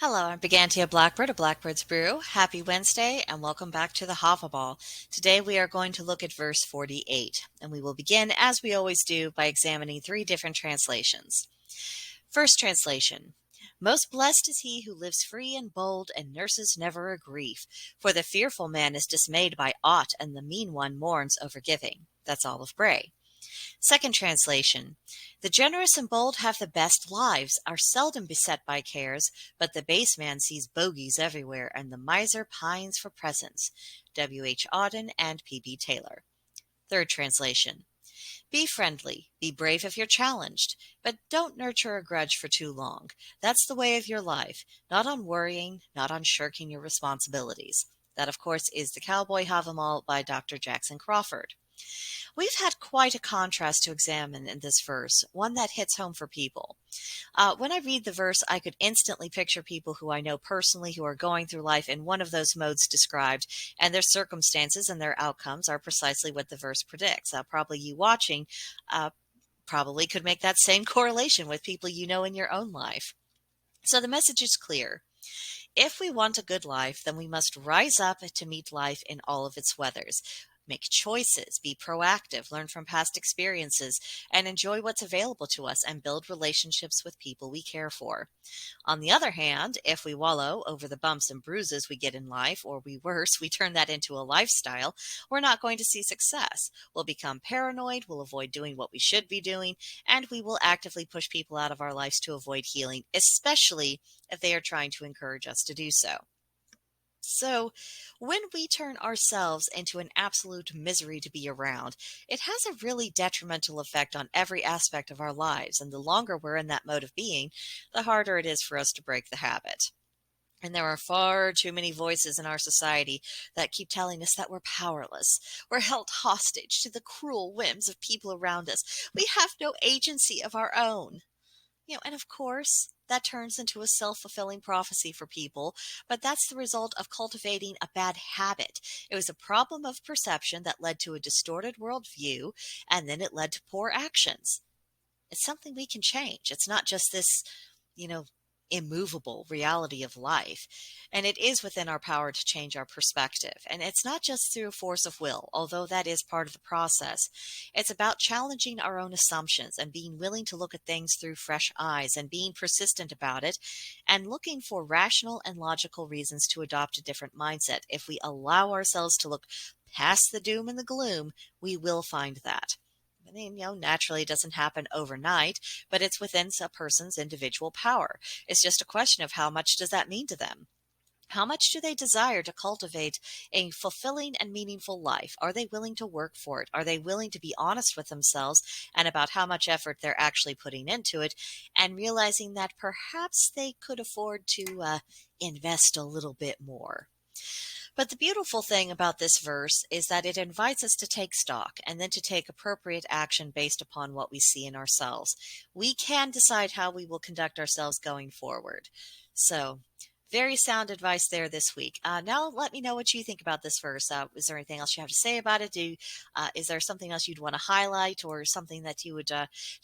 Hello, I'm Brigantia Blackbird of Blackbird's Brew. Happy Wednesday and welcome back to the Havamal. Today we are going to look at verse 48, and we will begin, as we always do, by examining three different translations. First translation. Most blessed is he who lives free and bold and nurses never a grief, for the fearful man is dismayed by aught and the mean one mourns over giving. That's Olive Bray. Second translation. The generous and bold have the best lives, are seldom beset by cares, but the base man sees bogies everywhere, and the miser pines for presents. W. H. Auden and P. B. Taylor. Third translation. Be friendly, be brave if you're challenged, but don't nurture a grudge for too long. That's the way of your life, not on worrying, not on shirking your responsibilities. That, of course, is The Cowboy Havamal by Dr. Jackson Crawford. We've had quite a contrast to examine in this verse, one that hits home for people. When I read the verse, I could instantly picture people who I know personally who are going through life in one of those modes described, and their circumstances and their outcomes are precisely what the verse predicts. Probably you watching probably could make that same correlation with people you know in your own life. So the message is clear. If we want a good life, then we must rise up to meet life in all of its weathers. Make choices, be proactive, learn from past experiences, and enjoy what's available to us and build relationships with people we care for. On the other hand, if we wallow over the bumps and bruises we get in life, or worse, we turn that into a lifestyle, we're not going to see success. We'll become paranoid, we'll avoid doing what we should be doing, and we will actively push people out of our lives to avoid healing, especially if they are trying to encourage us to do so. So, when we turn ourselves into an absolute misery to be around, it has a really detrimental effect on every aspect of our lives, and the longer we're in that mode of being, the harder it is for us to break the habit. And there are far too many voices in our society that keep telling us that we're powerless. We're held hostage to the cruel whims of people around us. We have no agency of our own. And of course, that turns into a self-fulfilling prophecy for people, but that's the result of cultivating a bad habit. It was a problem of perception that led to a distorted worldview, and then it led to poor actions. It's something we can change. It's not just this, immovable reality of life. And it is within our power to change our perspective. And it's not just through force of will, although that is part of the process. It's about challenging our own assumptions and being willing to look at things through fresh eyes and being persistent about it and looking for rational and logical reasons to adopt a different mindset. If we allow ourselves to look past the doom and the gloom, we will find that. I mean, naturally it doesn't happen overnight, but it's within a person's individual power. It's just a question of how much does that mean to them? How much do they desire to cultivate a fulfilling and meaningful life? Are they willing to work for it? Are they willing to be honest with themselves and about how much effort they're actually putting into it, and realizing that perhaps they could afford to invest a little bit more? But the beautiful thing about this verse is that it invites us to take stock and then to take appropriate action based upon what we see in ourselves. We can decide how we will conduct ourselves going forward. So, very sound advice there this week. Now let me know what you think about this verse. Is there anything else you have to say about it? Is there something else you'd want to highlight, or something that you would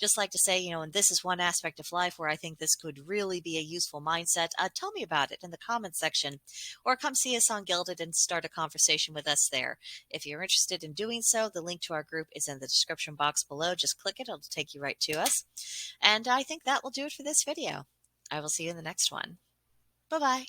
just like to say, and this is one aspect of life where I think this could really be a useful mindset? Tell me about it in the comments section, or come see us on Gilded and start a conversation with us there. If you're interested in doing so, the link to our group is in the description box below. Just click it. It'll take you right to us. And I think that will do it for this video. I will see you in the next one. Bye-bye.